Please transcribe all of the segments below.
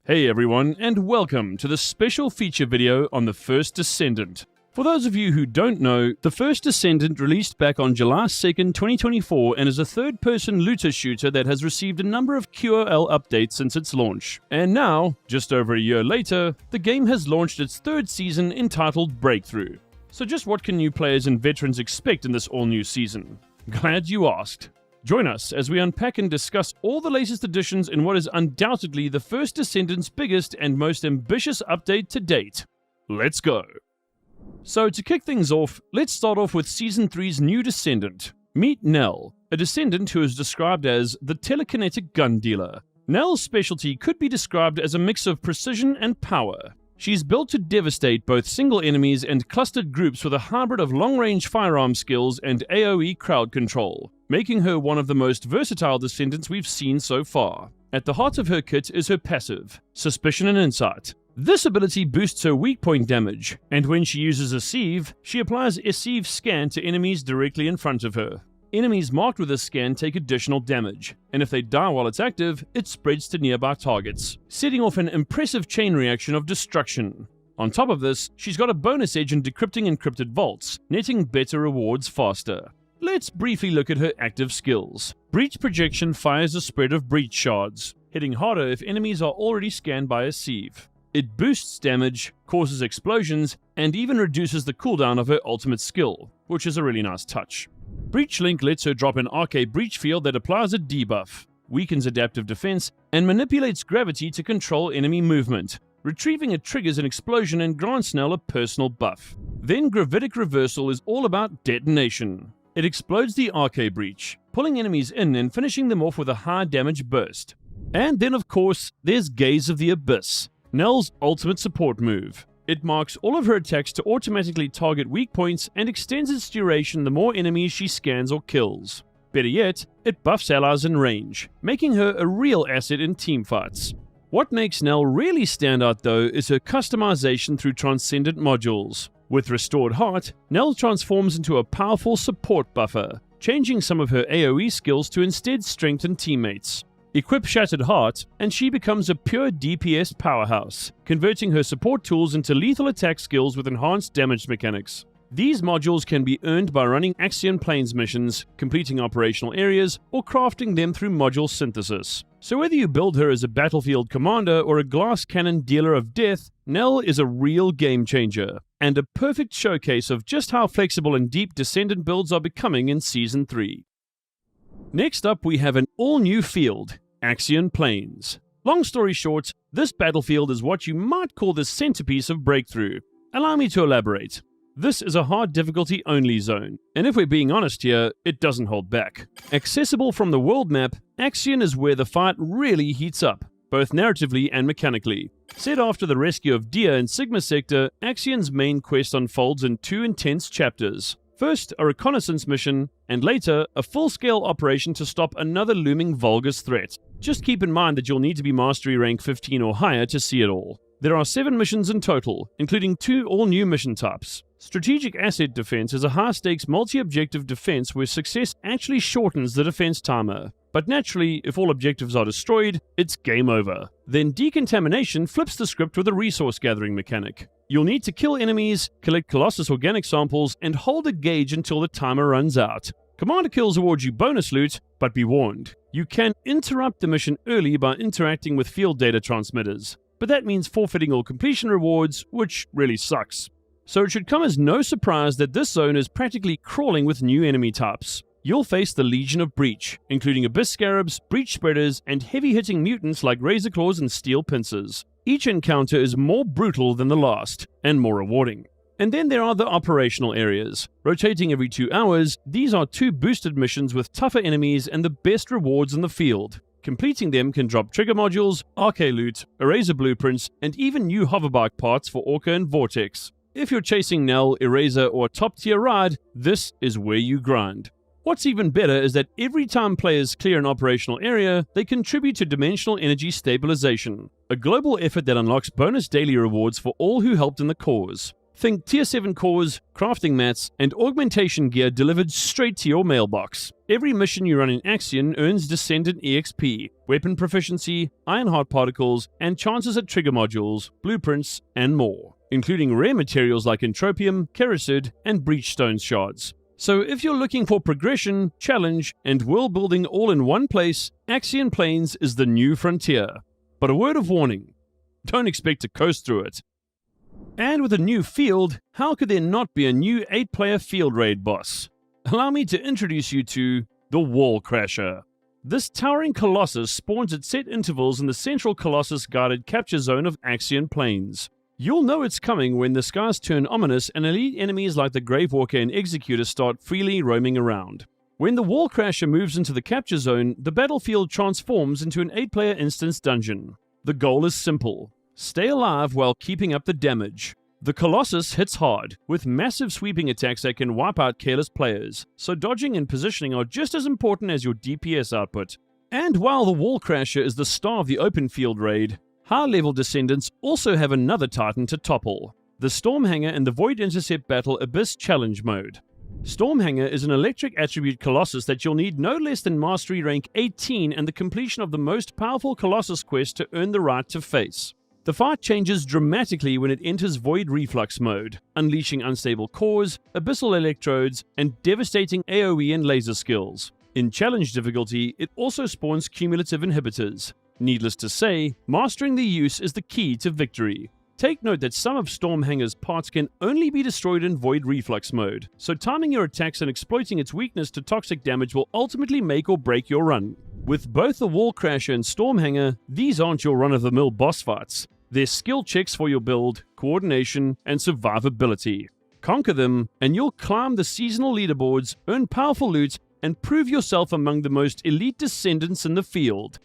Hey everyone, and welcome to the special feature video on the first Descendant. For those of you who don't know, the first Descendant released back on July 2nd, 2024 and is a third-person looter shooter that has received a number of QOL updates since its launch. And now, just over a year later, the game has launched its third season entitled Breakthrough. So just what can new players and veterans expect in this all-new season? Glad you asked. Join us as we unpack and discuss all the latest additions in what is undoubtedly the first Descendant's biggest and most ambitious update to date. Let's go! So to kick things off, let's start off with Season 3's new Descendant. Meet Nell, a Descendant who is described as the telekinetic gun dealer. Nell's specialty could be described as a mix of precision and power. She's built to devastate both single enemies and clustered groups with a hybrid of long-range firearm skills and AoE crowd control, making her one of the most versatile Descendants we've seen so far. At the heart of her kit is her passive, Suspicion and Insight. This ability boosts her weak point damage, and when she uses a sieve, she applies a sieve scan to enemies directly in front of her. Enemies marked with a scan take additional damage, and if they die while it's active, it spreads to nearby targets, setting off an impressive chain reaction of destruction. On top of this, she's got a bonus edge in decrypting encrypted vaults, netting better rewards faster. Let's briefly look at her active skills. Breach Projection fires a spread of breach shards, hitting harder if enemies are already scanned by a sieve. It boosts damage, causes explosions, and even reduces the cooldown of her ultimate skill, which is a really nice touch. Breach Link lets her drop an Arche breach field that applies a debuff, weakens adaptive defense, and manipulates gravity to control enemy movement. Retrieving it triggers an explosion and grants Nell a personal buff. Then Gravitic Reversal is all about detonation. It explodes the Arche breach, pulling enemies in and finishing them off with a high damage burst. And then of course, there's Gaze of the Abyss, Nell's ultimate support move. It marks all of her attacks to automatically target weak points and extends its duration the more enemies she scans or kills. Better yet, it buffs allies in range, making her a real asset in teamfights. What makes Nell really stand out though is her customization through Transcendent modules. With Restored Heart, Nell transforms into a powerful support buffer, changing some of her AoE skills to instead strengthen teammates. Equip Shattered Heart, and she becomes a pure DPS powerhouse, converting her support tools into lethal attack skills with enhanced damage mechanics. These modules can be earned by running Axion Plains missions, completing operational areas, or crafting them through module synthesis. So whether you build her as a battlefield commander or a glass cannon dealer of death, Nell is a real game changer, and a perfect showcase of just how flexible and deep Descendant builds are becoming in Season 3. Next up we have an all-new field, Axion Plains. Long story short, this battlefield is what you might call the centerpiece of Breakthrough. Allow me to elaborate. This is a hard difficulty only zone, and if we're being honest here, it doesn't hold back. Accessible from the world map, Axion is where the fight really heats up, both narratively and mechanically. Set after the rescue of Dia in Sigma Sector, Axion's main quest unfolds in two intense chapters. First, a reconnaissance mission, and later, a full-scale operation to stop another looming Vulgus threat. Just keep in mind that you'll need to be Mastery rank 15 or higher to see it all. There are 7 missions in total, including 2 all-new mission types. Strategic Asset Defense is a high-stakes multi-objective defense where success actually shortens the defense timer. But naturally, if all objectives are destroyed, it's game over. Then Decontamination flips the script with a resource gathering mechanic. You'll need to kill enemies, collect Colossus organic samples, and hold a gauge until the timer runs out. Commander kills award you bonus loot, but be warned, you can interrupt the mission early by interacting with field data transmitters. But that means forfeiting all completion rewards, which really sucks. So it should come as no surprise that this zone is practically crawling with new enemy types. You'll face the Legion of Breach, including Abyss Scarabs, Breach Spreaders, and heavy-hitting mutants like Razor Claws and Steel Pincers. Each encounter is more brutal than the last, and more rewarding. And then there are the operational areas. Rotating every 2 hours, these are 2 boosted missions with tougher enemies and the best rewards in the field. Completing them can drop trigger modules, Arche loot, Eraser blueprints, and even new hoverbike parts for Orca and Vortex. If you're chasing Nell, Eraser, or a top-tier ride, this is where you grind. What's even better is that every time players clear an operational area, they contribute to Dimensional Energy Stabilization, a global effort that unlocks bonus daily rewards for all who helped in the cause. Think Tier 7 cores, crafting mats, and augmentation gear delivered straight to your mailbox. Every mission you run in Axion earns Descendant EXP, weapon proficiency, iron heart particles, and chances at trigger modules, blueprints, and more, including rare materials like entropium, kerasid, and breachstone shards. So if you're looking for progression, challenge, and world building all in one place, Axion Plains is the new frontier. But a word of warning, don't expect to coast through it. And with a new field, how could there not be a new 8-player field raid boss? Allow me to introduce you to the Wall Crasher. This towering colossus spawns at set intervals in the central colossus-guarded capture zone of Axion Plains. You'll know it's coming when the skies turn ominous and elite enemies like the Gravewalker and Executor start freely roaming around. When the Wall Crasher moves into the capture zone, the battlefield transforms into an 8-player instance dungeon. The goal is simple. Stay alive while keeping up the damage. The Colossus hits hard, with massive sweeping attacks that can wipe out careless players, so dodging and positioning are just as important as your DPS output. And while the Wall Crasher is the star of the open field raid, high-level Descendants also have another titan to topple, the Stormhanger in the Void Intercept Battle Abyss Challenge mode. Stormhanger is an electric attribute Colossus that you'll need no less than Mastery rank 18 and the completion of the most powerful Colossus quest to earn the right to face. The fight changes dramatically when it enters Void Reflux mode, unleashing unstable cores, abyssal electrodes, and devastating AoE and laser skills. In challenge difficulty, it also spawns cumulative inhibitors. Needless to say, mastering the use is the key to victory. Take note that some of Stormhanger's parts can only be destroyed in Void Reflux mode, so timing your attacks and exploiting its weakness to toxic damage will ultimately make or break your run. With both the Wall Crasher and Stormhanger, these aren't your run-of-the-mill boss fights. They're skill checks for your build, coordination, and survivability. Conquer them, and you'll climb the seasonal leaderboards, earn powerful loot, and prove yourself among the most elite Descendants in the field.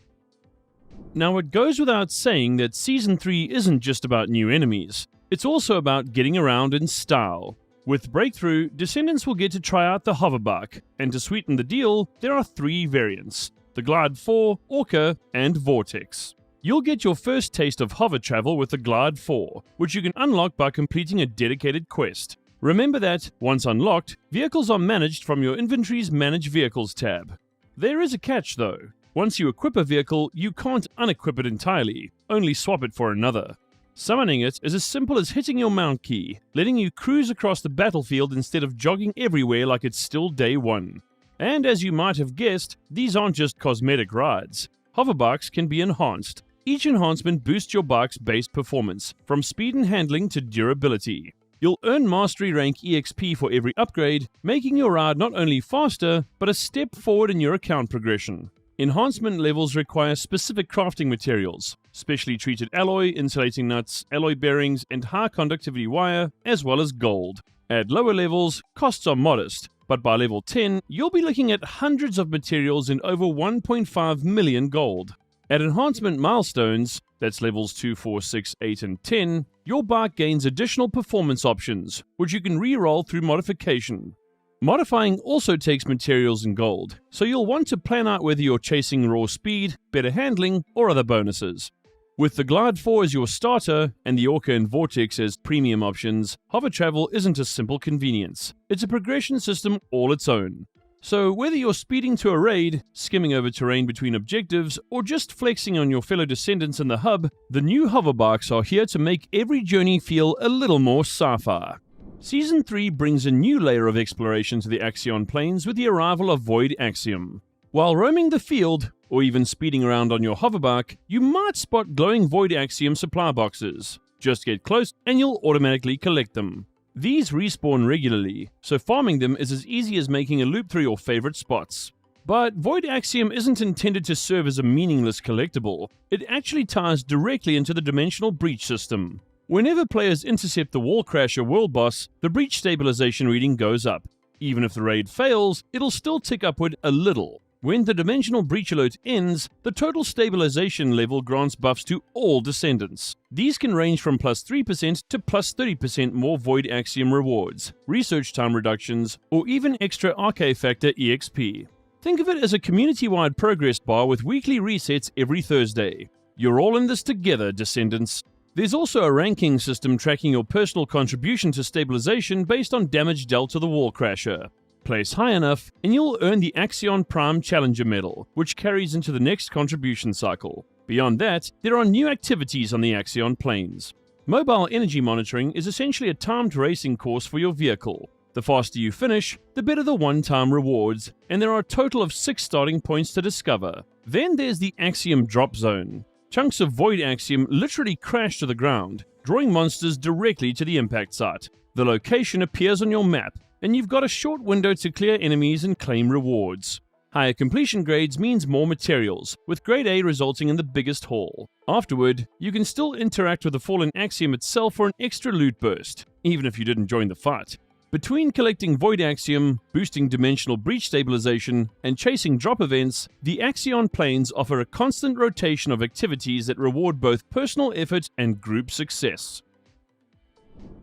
Now, it goes without saying that Season 3 isn't just about new enemies. It's also about getting around in style. With Breakthrough, Descendants will get to try out the Hoverbike, and to sweeten the deal, there are 3 variants: the Glide 4, Orca, and Vortex. You'll get your first taste of hover travel with the Glide 4, which you can unlock by completing a dedicated quest. Remember that, once unlocked, vehicles are managed from your inventory's Manage Vehicles tab. There is a catch though. Once you equip a vehicle, you can't unequip it entirely, only swap it for another. Summoning it is as simple as hitting your mount key, letting you cruise across the battlefield instead of jogging everywhere like it's still day one. And as you might have guessed, these aren't just cosmetic rides. Hoverbikes can be enhanced. Each enhancement boosts your bike's base performance, from speed and handling to durability. You'll earn Mastery rank EXP for every upgrade, making your ride not only faster, but a step forward in your account progression. Enhancement levels require specific crafting materials, specially treated alloy, insulating nuts, alloy bearings, and high conductivity wire, as well as gold. At lower levels, costs are modest, but by level 10, you'll be looking at hundreds of materials and over 1.5 million gold. At enhancement milestones, that's levels 2, 4, 6, 8, and 10, your bike gains additional performance options, which you can re-roll through modification. Modifying also takes materials and gold, so you'll want to plan out whether you're chasing raw speed, better handling, or other bonuses. With the Glide 4 as your starter, and the Orca and Vortex as premium options, hover travel isn't a simple convenience. It's a progression system all its own. So whether you're speeding to a raid, skimming over terrain between objectives, or just flexing on your fellow Descendants in the hub, the new hoverbikes are here to make every journey feel a little more sci-fi. Season 3 brings a new layer of exploration to the Axion Plains with the arrival of Void Axium. While roaming the field, or even speeding around on your hoverbike, you might spot glowing Void Axium supply boxes. Just get close and you'll automatically collect them. These respawn regularly, so farming them is as easy as making a loop through your favorite spots. But Void Axium isn't intended to serve as a meaningless collectible. It actually ties directly into the Dimensional Breach system. Whenever players intercept the Wall Crasher world boss, the breach stabilization reading goes up. Even if the raid fails, it'll still tick upward a little. When the Dimensional Breach alert ends, the total stabilization level grants buffs to all Descendants. These can range from plus 3% to plus 30% more Void Axium rewards, research time reductions, or even extra Arche Factor EXP. Think of it as a community-wide progress bar with weekly resets every Thursday. You're all in this together, Descendants. There's also a ranking system tracking your personal contribution to stabilization based on damage dealt to the wall crasher. Place high enough, and you'll earn the Axion Prime Challenger Medal, which carries into the next contribution cycle. Beyond that, there are new activities on the Axion Plains. Mobile energy monitoring is essentially a timed racing course for your vehicle. The faster you finish, the better the one-time rewards, and there are a total of 6 starting points to discover. Then there's the Axium Drop Zone. Chunks of Void Axium literally crash to the ground, drawing monsters directly to the impact site. The location appears on your map, and you've got a short window to clear enemies and claim rewards. Higher completion grades means more materials, with grade A resulting in the biggest haul. Afterward, you can still interact with the fallen Axiom itself for an extra loot burst, even if you didn't join the fight. Between collecting Void Axiom, boosting Dimensional Breach stabilization, and chasing drop events, the Axion Plains offer a constant rotation of activities that reward both personal effort and group success.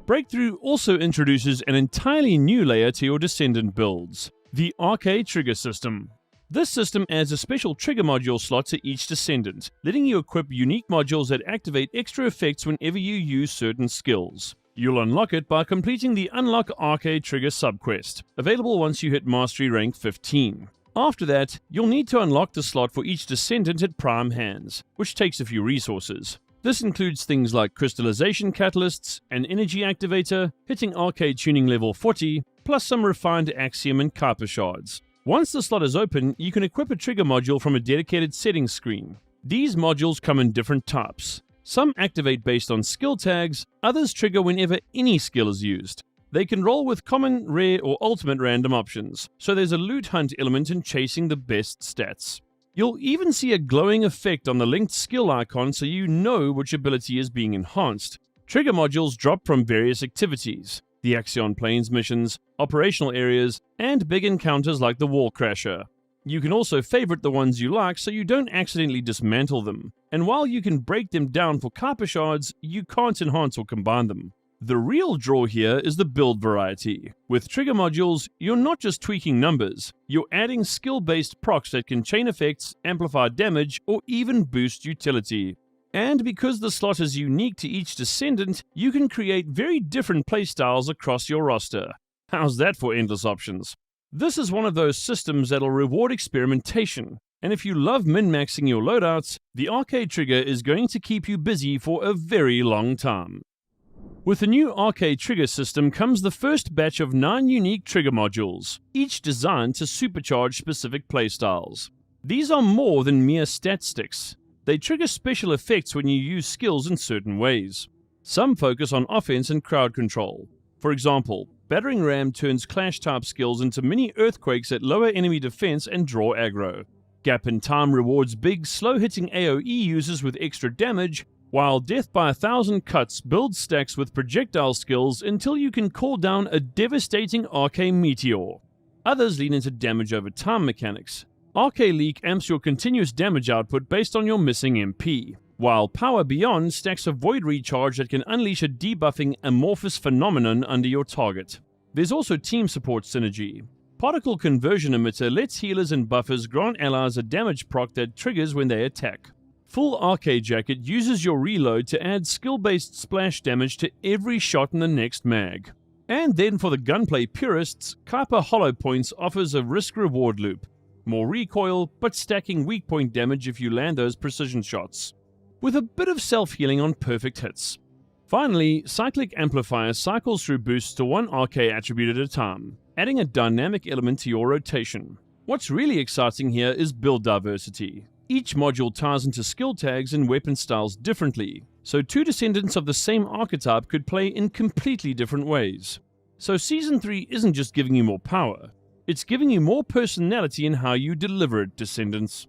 Breakthrough also introduces an entirely new layer to your Descendant builds, the Arche trigger system. This system adds a special trigger module slot to each Descendant, letting you equip unique modules that activate extra effects whenever you use certain skills. You'll unlock it by completing the Unlock Arche Trigger subquest, available once you hit Mastery rank 15. After that, you'll need to unlock the slot for each Descendant at Prime Hands, which takes a few resources. This includes things like crystallization catalysts, an energy activator, hitting Arche tuning level 40, plus some refined Axiom and Kappa shards. Once the slot is open, you can equip a trigger module from a dedicated settings screen. These modules come in different types. Some activate based on skill tags, others trigger whenever any skill is used. They can roll with common, rare, or ultimate random options, so there's a loot hunt element in chasing the best stats. You'll even see a glowing effect on the linked skill icon so you know which ability is being enhanced. Trigger modules drop from various activities, the Axion Plains missions, operational areas, and big encounters like the Wall Crasher. You can also favorite the ones you like so you don't accidentally dismantle them. And while you can break them down for Kappa shards, you can't enhance or combine them. The real draw here is the build variety. With trigger modules, you're not just tweaking numbers, you're adding skill-based procs that can chain effects, amplify damage, or even boost utility. And because the slot is unique to each Descendant, you can create very different playstyles across your roster. How's that for endless options? This is one of those systems that'll reward experimentation, and if you love min-maxing your loadouts, the Arche Trigger is going to keep you busy for a very long time. With the new Arche Trigger system comes the first batch of 9 unique trigger modules, each designed to supercharge specific playstyles. These are more than mere stat sticks. They trigger special effects when you use skills in certain ways. Some focus on offense and crowd control. For example, Battering Ram turns clash-type skills into mini earthquakes that lower enemy defense and draw aggro. Gap in Time rewards big, slow-hitting AoE users with extra damage, while Death by 1,000 Cuts builds stacks with projectile skills until you can call down a devastating Arche Meteor. Others lean into damage over time mechanics. Arche Leak amps your continuous damage output based on your missing MP, while Power Beyond stacks a Void Recharge that can unleash a debuffing amorphous phenomenon under your target. There's also team support synergy. Particle Conversion Emitter lets healers and buffers grant allies a damage proc that triggers when they attack. Full Arche Jacket uses your reload to add skill-based splash damage to every shot in the next mag. And then for the gunplay purists, Kappa Hollow Points offers a risk-reward loop. More recoil, but stacking weak point damage if you land those precision shots, with a bit of self-healing on perfect hits. Finally, Cyclic Amplifier cycles through boosts to one Arche attribute at a time, adding a dynamic element to your rotation. What's really exciting here is build diversity. Each module ties into skill tags and weapon styles differently, so 2 Descendants of the same archetype could play in completely different ways. So Season 3 isn't just giving you more power, it's giving you more personality in how you deliver it, Descendants.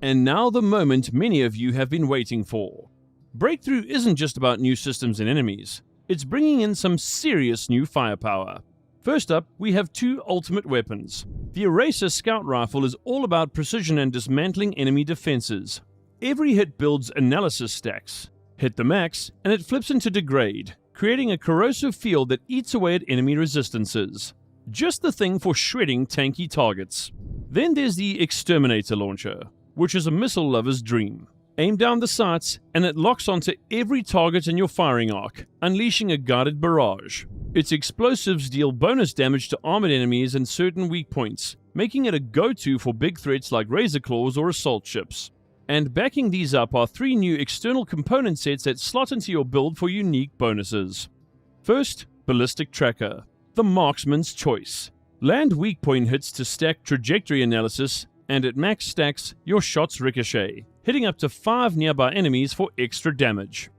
And now the moment many of you have been waiting for. Breakthrough isn't just about new systems and enemies, it's bringing in some serious new firepower. First up, we have 2 ultimate weapons. The Eraser Scout Rifle is all about precision and dismantling enemy defenses. Every hit builds analysis stacks. Hit the max, and it flips into Degrade, creating a corrosive field that eats away at enemy resistances. Just the thing for shredding tanky targets. Then there's the Exterminator Launcher, which is a missile lover's dream. Aim down the sights, and it locks onto every target in your firing arc, unleashing a guided barrage. Its explosives deal bonus damage to armored enemies and certain weak points, making it a go-to for big threats like razor claws or assault ships. And backing these up are 3 new external component sets that slot into your build for unique bonuses. First, Ballistic Tracker, the marksman's choice. Land weak point hits to stack trajectory analysis, and at max stacks, your shots ricochet, hitting up to 5 nearby enemies for extra damage.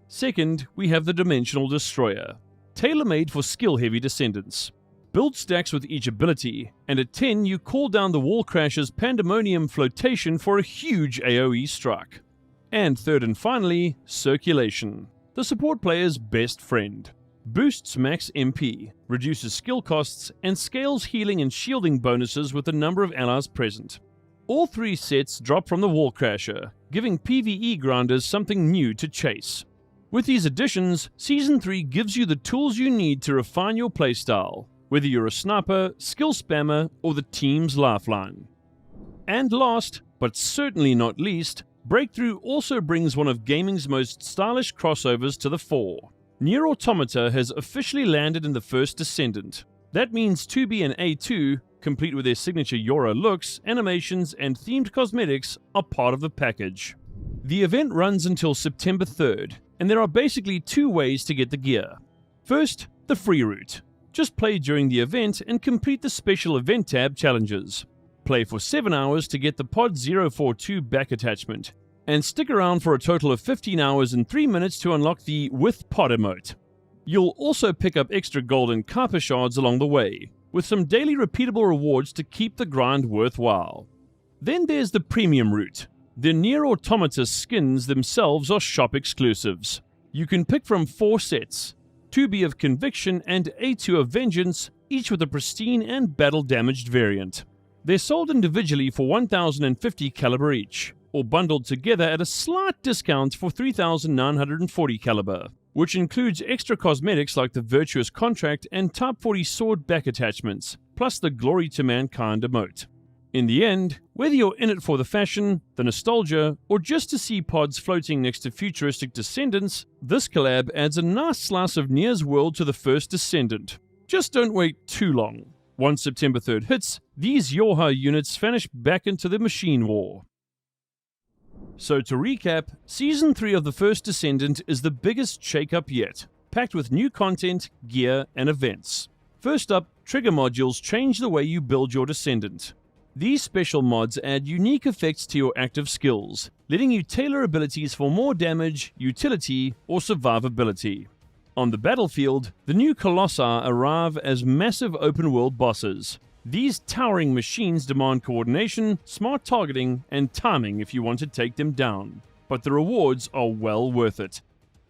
Second, we have the Dimensional Destroyer, tailor-made for skill-heavy Descendants. Build stacks with each ability, and at 10 you call down the Wall Crasher's Pandemonium Flotation for a huge AoE strike. And third and finally, Circulation, the support player's best friend. Boosts max MP, reduces skill costs, and scales healing and shielding bonuses with the number of allies present. All 3 sets drop from the Wall Crasher, giving PvE grinders something new to chase. With these additions, Season 3 gives you the tools you need to refine your playstyle, whether you're a sniper, skill spammer, or the team's lifeline. And last, but certainly not least, Breakthrough also brings one of gaming's most stylish crossovers to the fore. Nier Automata has officially landed in the first Descendant. That means 2B and A2, complete with their signature Yora looks, animations, and themed cosmetics, are part of the package. The event runs until September 3rd, and there are basically 2 ways to get the gear. First, the free route. Just play during the event and complete the special event tab challenges. Play for 7 hours to get the Pod 042 back attachment, and stick around for a total of 15 hours and 3 minutes to unlock the With Pod emote. You'll also pick up extra golden Carper shards along the way, with some daily repeatable rewards to keep the grind worthwhile. Then there's the premium route. The Nier Automata skins themselves are shop exclusives. You can pick from 4 sets, 2B of Conviction and A2 of Vengeance, each with a pristine and battle-damaged variant. They're sold individually for 1050 caliber each, or bundled together at a slight discount for 3940 caliber, which includes extra cosmetics like the Virtuous Contract and Type 40 sword back attachments, plus the Glory to Mankind emote. In the end, whether you're in it for the fashion, the nostalgia, or just to see pods floating next to futuristic Descendants, this collab adds a nice slice of Nier's world to the first Descendant. Just don't wait too long. Once September 3rd hits, these Yorha units vanish back into the machine war. So to recap, Season 3 of the first Descendant is the biggest shake-up yet, packed with new content, gear, and events. First up, trigger modules change the way you build your Descendant. These special mods add unique effects to your active skills, letting you tailor abilities for more damage, utility, or survivability. On the battlefield, the new Colossi arrive as massive open-world bosses. These towering machines demand coordination, smart targeting, and timing if you want to take them down, but the rewards are well worth it.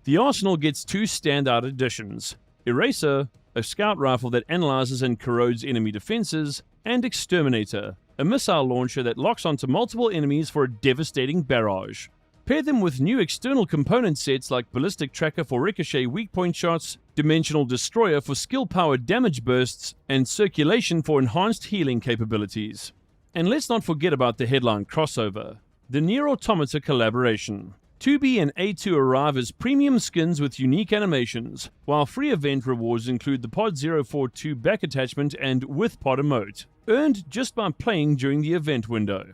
The arsenal gets 2 standout additions: Eraser, a scout rifle that analyzes and corrodes enemy defenses, and Exterminator, a missile launcher that locks onto multiple enemies for a devastating barrage. Pair them with new external component sets like Ballistic Tracker for ricochet weak point shots, Dimensional Destroyer for skill-powered damage bursts, and Circulation for enhanced healing capabilities. And let's not forget about the headline crossover, the Nier Automata collaboration. 2B and A2 arrive as premium skins with unique animations, while free event rewards include the Pod 042 back attachment and With Pod emote, earned just by playing during the event window.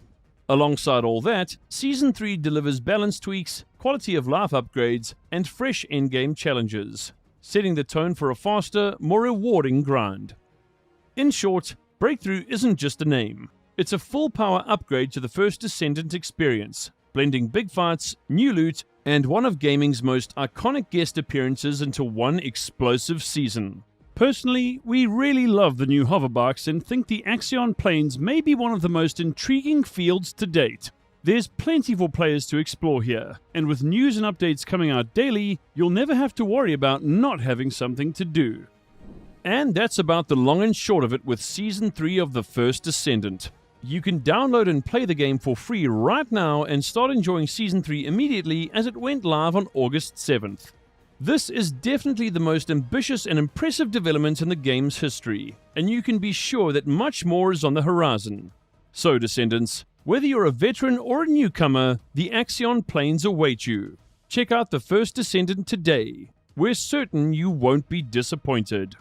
Alongside all that, Season 3 delivers balance tweaks, quality of life upgrades, and fresh endgame challenges, setting the tone for a faster, more rewarding grind. In short, Breakthrough isn't just a name. It's a full-power upgrade to the first Descendant experience, blending big fights, new loot, and one of gaming's most iconic guest appearances into one explosive season. Personally, we really love the new Hoverbikes and think the Axion Plains may be one of the most intriguing fields to date. There's plenty for players to explore here, and with news and updates coming out daily, you'll never have to worry about not having something to do. And that's about the long and short of it with Season 3 of the first Descendant. You can download and play the game for free right now and start enjoying Season 3 immediately as it went live on August 7th. This is definitely the most ambitious and impressive development in the game's history, and you can be sure that much more is on the horizon. So, Descendants, Whether you're a veteran or a newcomer, the Axion Plains await you. Check out the first Descendant today. We're certain you won't be disappointed.